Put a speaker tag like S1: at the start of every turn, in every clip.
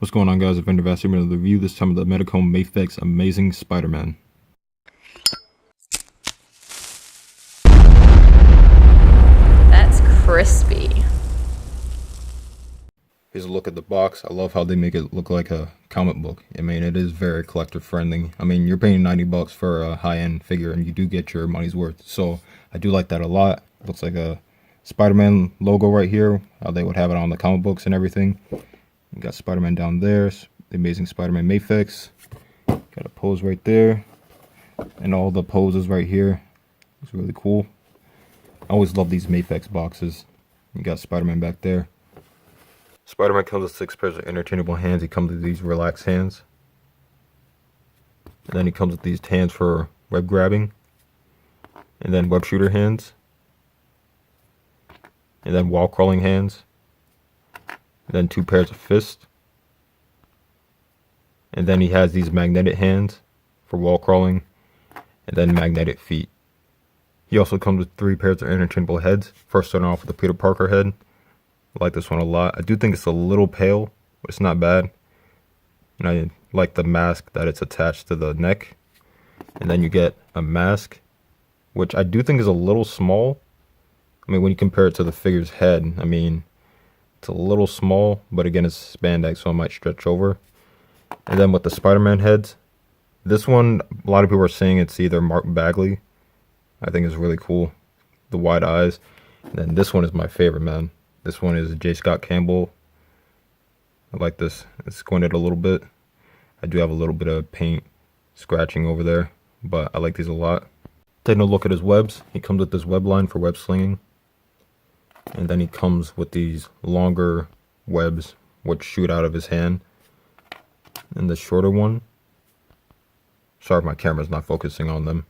S1: What's going on, guys? Vendor Vassar here with a review, this time of the Medicom Mafex Amazing Spider-Man.
S2: That's crispy.
S1: Here's a look at the box. I love how they make it look like a comic book. I mean, it is very collector friendly. I mean, you're paying 90 bucks for a high-end figure and you do get your money's worth. So I do like that a lot. It looks like a Spider-Man logo right here. How they would have it on the comic books and everything. You got Spider-Man down there. The Amazing Spider-Man Mafex. Got a pose right there. And all the poses right here. It's really cool. I always love these Mafex boxes. You got Spider-Man back there. Spider-Man comes with 6 pairs of interchangeable hands. He comes with these relaxed hands. And then he comes with these hands for web grabbing. And then web shooter hands. And then wall crawling hands. And then 2 pairs of fists. And then he has these magnetic hands for wall crawling. And then magnetic feet. He also comes with 3 pairs of interchangeable heads. First starting off with the Peter Parker head. I like this one a lot. I do think it's a little pale, but it's not bad. And I like the mask that it's attached to the neck. And then you get a mask, which I do think is a little small. I mean, when you compare it to the figure's head, I mean, it's a little small, but again, it's spandex, so it might stretch over. And then with the Spider-Man heads, this one, a lot of people are saying it's either Mark Bagley. I think it's really cool. The wide eyes. And then this one is my favorite, man. This one is J. Scott Campbell. I like this. It's squinted a little bit. I do have a little bit of paint scratching over there, but I like these a lot. Taking a look at his webs. He comes with this web line for web slinging. And then he comes with these longer webs which shoot out of his hand. And the shorter one. Sorry if my camera's not focusing on them.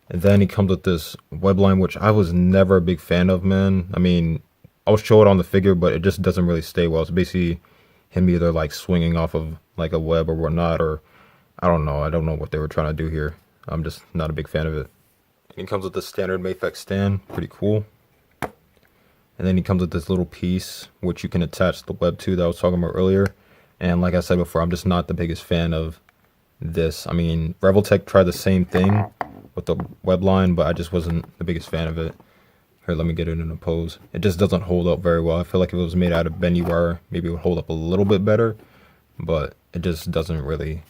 S1: And then he comes with this web line, which I was never a big fan of, man. I mean, I'll show it on the figure, but it just doesn't really stay well. It's basically him either like swinging off of like a web or whatnot, or I don't know. I don't know what they were trying to do here. I'm just not a big fan of it. And he comes with the standard Mafex stand, pretty cool. And then he comes with this little piece, which you can attach the web to that I was talking about earlier. And like I said before, I'm just not the biggest fan of this. I mean, Revoltech tried the same thing with the web line, but I just wasn't the biggest fan of it. Here, let me get it in a pose. It just doesn't hold up very well. I feel like if it was made out of bendy wire, maybe it would hold up a little bit better, but it just doesn't really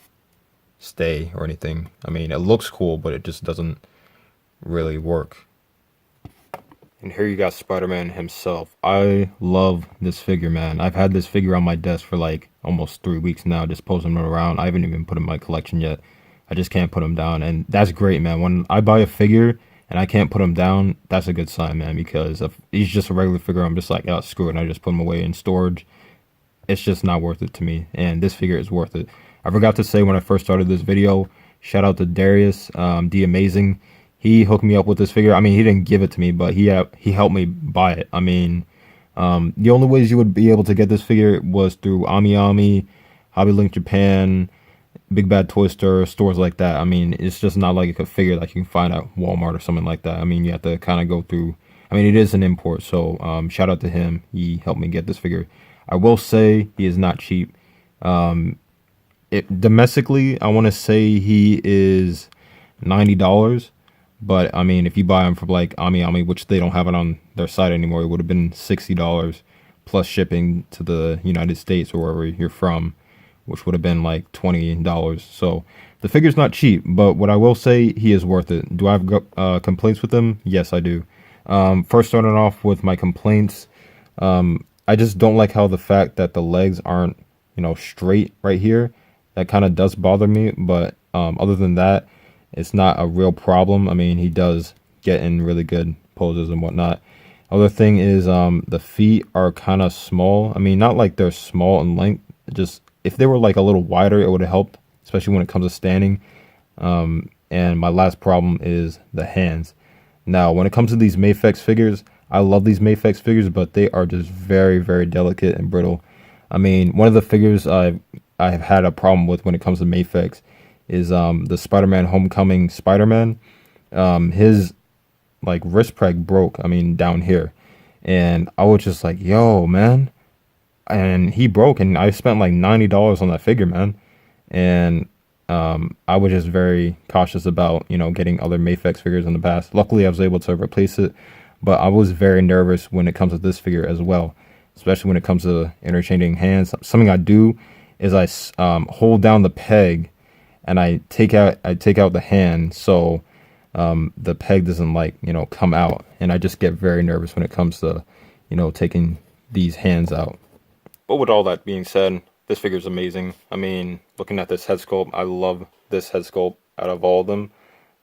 S1: stay or anything. I mean, it looks cool, but it just doesn't really work. And here you got Spider-Man himself. I love this figure, man. I've had this figure on my desk for like almost 3 weeks now, just posing him around. I haven't even put him in my collection yet. I just can't put him down, and that's great, man. When I buy a figure and I can't put him down, that's a good sign, man, because if he's just a regular figure, I'm just like, oh, screw it, and I just put him away in storage. It's just not worth it to me, and this figure is worth it. I forgot to say when I first started this video, shout out to Darius, the Amazing. He hooked me up with this figure. I mean, he didn't give it to me, but he helped me buy it. I mean, the only ways you would be able to get this figure was through Ami, Hobby Link Japan, Big Bad Toy Store, stores like that. I mean, it's just not like a figure that you can find at Walmart or something like that. I mean, you have to kind of go through. I mean, it is an import, so shout out to him. He helped me get this figure. I will say he is not cheap. Domestically, I want to say he is $90. But I mean, if you buy them from like Ami, which they don't have it on their site anymore, it would have been $60 plus shipping to the United States or wherever you're from, which would have been like $20. So the figure's not cheap, but what I will say, he is worth it. Do I have complaints with him? Yes, I do. First, starting off with my complaints, I just don't like how the fact that the legs aren't, straight right here. That kind of does bother me, but other than that, it's not a real problem. I mean, he does get in really good poses and whatnot. Other thing is the feet are kind of small. I mean, not like they're small in length. Just if they were like a little wider, it would have helped, especially when it comes to standing. And my last problem is the hands. Now, when it comes to these Mafex figures, I love these Mafex figures, but they are just very, very delicate and brittle. I mean, one of the figures I've had a problem with when it comes to Mafex is the Spider-Man Homecoming Spider-Man. His like wrist preg broke, I mean, down here. And I was just like, yo, man, and he broke, and I spent like $90 on that figure, man. And I was just very cautious about, you know, getting other Mafex figures in the past. Luckily, I was able to replace it, but I was very nervous when it comes to this figure as well, especially when it comes to interchanging hands. Something I do is I hold down the peg, and I take out the hand, so the peg doesn't, like, you know, come out, and I just get very nervous when it comes to, you know, taking these hands out. But with all that being said, this figure is amazing. I mean, looking at this head sculpt, I love this head sculpt out of all of them.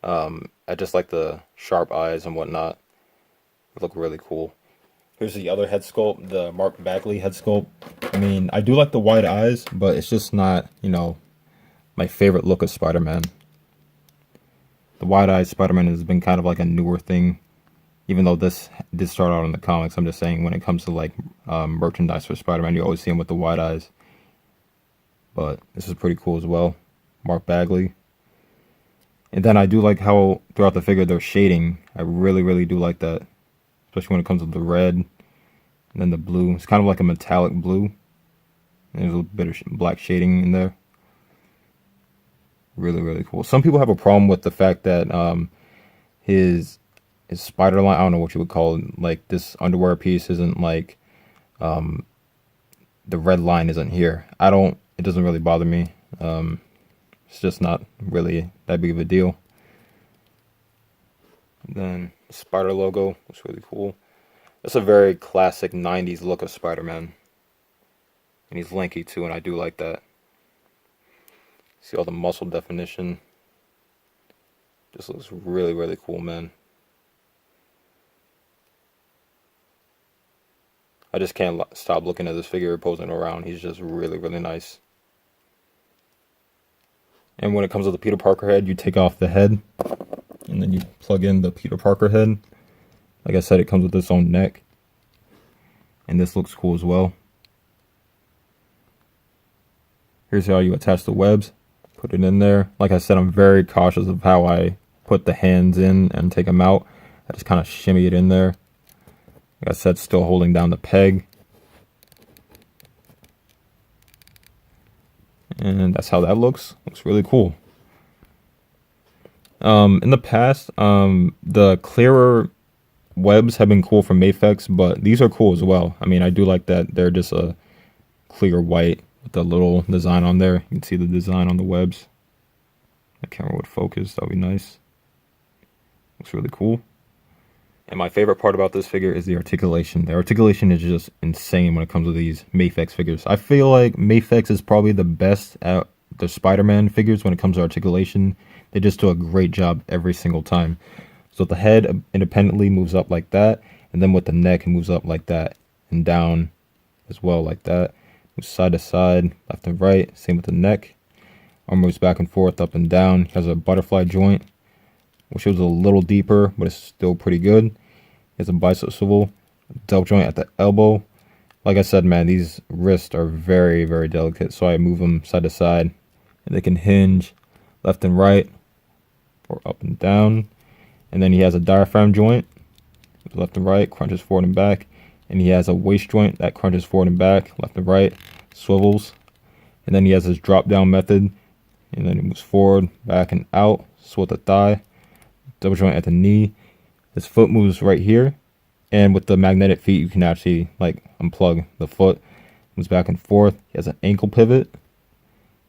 S1: I just like the sharp eyes and whatnot. They look really cool. Here's the other head sculpt, the Mark Bagley head sculpt. I mean, I do like the wide eyes, but it's just not, you know, my favorite look of Spider-Man. The wide eyes Spider-Man has been kind of like a newer thing, even though this did start out in the comics. I'm just saying, when it comes to like merchandise for Spider-Man, you always see him with the wide eyes. But this is pretty cool as well. Mark Bagley. And then I do like how throughout the figure they're shading. I really, really do like that. Especially when it comes to the red and then the blue. It's kind of like a metallic blue. And there's a bit of black shading in there. Really, really cool. Some people have a problem with the fact that his spider line, I don't know what you would call it, like this underwear piece isn't like, the red line isn't here. It doesn't really bother me. It's just not really that big of a deal. And then the spider logo looks really cool. It's a very classic 90s look of Spider-Man. And he's lanky too, and I do like that. See all the muscle definition. Just looks really, really cool, man. I just can't stop looking at this figure posing around. He's just really, really nice. And when it comes to the Peter Parker head, you take off the head, and then you plug in the Peter Parker head. Like I said, it comes with its own neck. And this looks cool as well. Here's how you attach the webs. Put it in there. Like I said, I'm very cautious of how I put the hands in and take them out. I just kind of shimmy it in there. Like I said, still holding down the peg. And that's how that looks. Looks really cool. In the past, the clearer webs have been cool from Mafex, but these are cool as well. I mean, I do like that they're just a clear white with the little design on there. You can see the design on the webs. The camera would focus. That would be nice. Looks really cool. And my favorite part about this figure is the articulation. The articulation is just insane when it comes to these Mafex figures. I feel like Mafex is probably the best at the Spider-Man figures when it comes to articulation. They just do a great job every single time. So the head independently moves up like that, and then with the neck it moves up like that, and down as well like that. Moves side to side, left and right, same with the neck. Arm moves back and forth, up and down. Has a butterfly joint, which is a little deeper, but it's still pretty good. He has a bicep swivel, double joint at the elbow. Like I said, man, these wrists are very, very delicate, so I move them side to side. And they can hinge left and right, or up and down. And then he has a diaphragm joint, left and right, crunches forward and back. And he has a waist joint that crunches forward and back, left and right, swivels. And then he has his drop down method. And then he moves forward, back, and out. So with the thigh, double joint at the knee. His foot moves right here. And with the magnetic feet, you can actually like unplug the foot. Moves back and forth. He has an ankle pivot.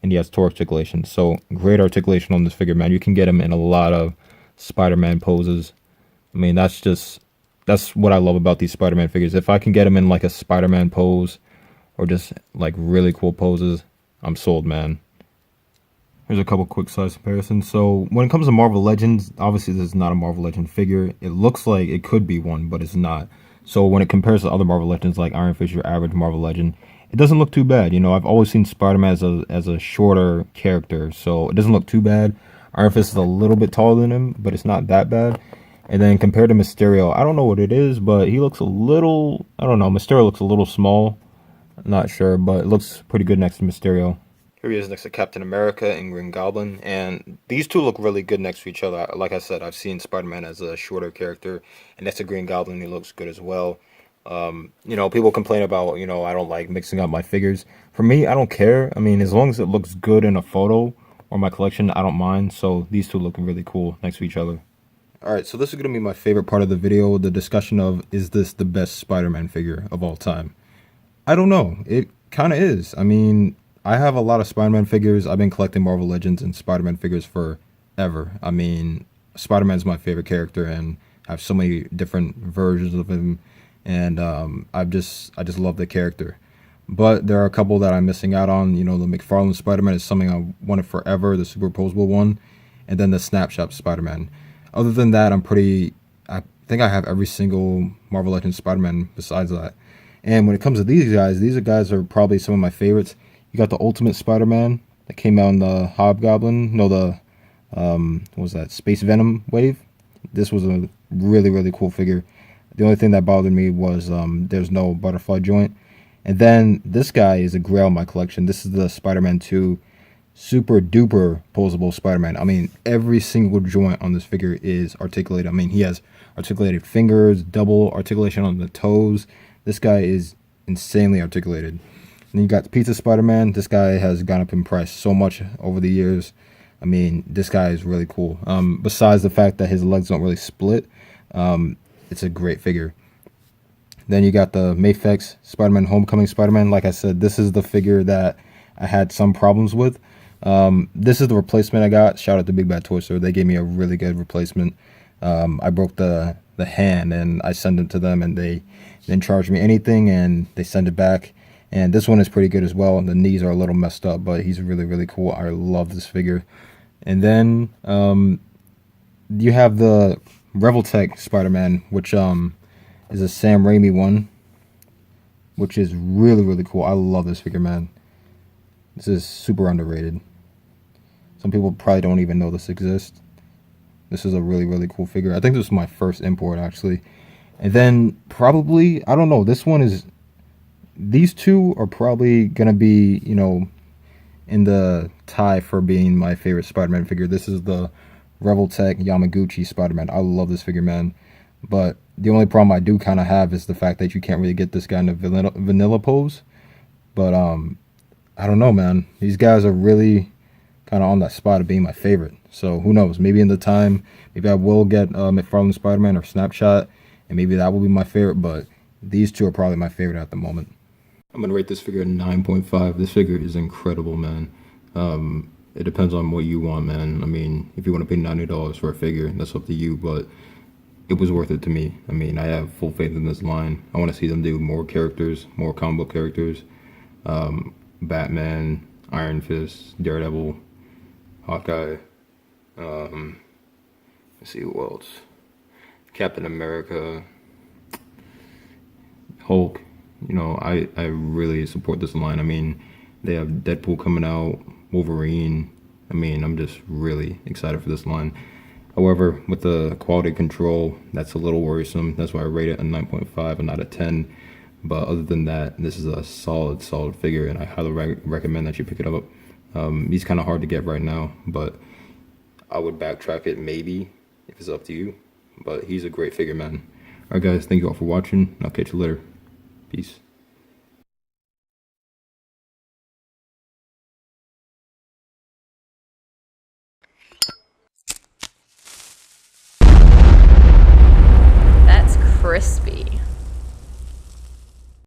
S1: And he has toe articulation. So great articulation on this figure, man. You can get him in a lot of Spider-Man poses. I mean, that's what I love about these Spider-Man figures. If I can get him in like a Spider-Man pose or just like really cool poses, I'm sold, man. Here's a couple quick size comparisons. So when it comes to Marvel Legends, obviously this is not a Marvel Legend figure. It looks like it could be one, but it's not. So when it compares to other Marvel Legends like Iron Fist, your average Marvel Legend, it doesn't look too bad. You know, I've always seen Spider-Man as a shorter character, so it doesn't look too bad. Iron Fist is a little bit taller than him, but it's not that bad. And then compared to Mysterio, I don't know what it is, but he looks a little, I don't know, Mysterio looks a little small. I'm not sure, but it looks pretty good next to Mysterio. Here he is next to Captain America and Green Goblin, and these two look really good next to each other. Like I said, I've seen Spider-Man as a shorter character, and next to Green Goblin, he looks good as well. You know, people complain about, you know, I don't like mixing up my figures. For me, I don't care. I mean, as long as it looks good in a photo or my collection, I don't mind. So these two look really cool next to each other. All right, so this is going to be my favorite part of the video, the discussion of, is this the best Spider-Man figure of all time? I don't know. It kind of is. I mean, I have a lot of Spider-Man figures. I've been collecting Marvel Legends and Spider-Man figures forever. I mean, Spider-Man's my favorite character, and I have so many different versions of him, and I just love the character. But there are a couple that I'm missing out on. You know, the McFarlane Spider-Man is something I wanted forever, the superposable one, and then the Snapshot Spider-Man. Other than that, I think I have every single Marvel Legends Spider-Man besides that. And when it comes to these guys are probably some of my favorites. You got the Ultimate Spider-Man that came out in the Hobgoblin. No, the what was that, Space Venom wave? This was a really cool figure. The only thing that bothered me was there's no butterfly joint. And then this guy is a grail in my collection. This is the Spider-Man 2 super duper posable Spider-Man. I mean, every single joint on this figure is articulated. I mean, he has articulated fingers, double articulation on the toes. This guy is insanely articulated. And you got the Pizza Spider-Man. This guy has gone up in price so much over the years. I mean, this guy is really cool. Besides the fact that his legs don't really split, it's a great figure. Then you got the Mafex Spider-Man Homecoming Spider-Man. Like I said, this is the figure that I had some problems with. This is the replacement I got. Shout out to Big Bad Toy Store. They gave me a really good replacement. I broke the hand, and I sent it to them, and they didn't charge me anything, and they sent it back. And this one is pretty good as well. The knees are a little messed up, but he's really cool. I love this figure. And then you have the Revoltech Spider-Man, which is a Sam Raimi one, which is really cool. I love this figure, man. This is super underrated. Some people probably don't even know this exists. This is a really cool figure. I think this was my first import, actually. And then probably, I don't know, these two are probably going to be, you know, in the tie for being my favorite Spider-Man figure. This is the Revoltech Yamaguchi Spider-Man. I love this figure, man. But the only problem I do kind of have is the fact that you can't really get this guy in a vanilla pose. But I don't know, man. These guys are really kind of on that spot of being my favorite. So who knows? Maybe in the time, maybe I will get McFarlane Spider-Man or Snapshot, and maybe that will be my favorite. But these two are probably my favorite at the moment. I'm gonna rate this figure a 9.5. This figure is incredible, man. It depends on what you want, man. I mean, if you want to pay $90 for a figure, that's up to you. But it was worth it to me. I mean, I have full faith in this line. I want to see them do more characters, more comic book characters. Batman, Iron Fist, Daredevil, Hawkeye. Let's see who else. Captain America, Hulk. You know, I really support this line. I mean, they have Deadpool coming out, Wolverine. I mean, I'm just really excited for this line. However, with the quality control, that's a little worrisome. That's why I rate it a 9.5 and not a 10. But other than that, this is a solid figure, and I highly recommend that you pick it up. He's kind of hard to get right now, but I would backtrack it maybe if it's up to you. But he's a great figure, man. Alright guys, thank you all for watching. I'll catch you later. Peace.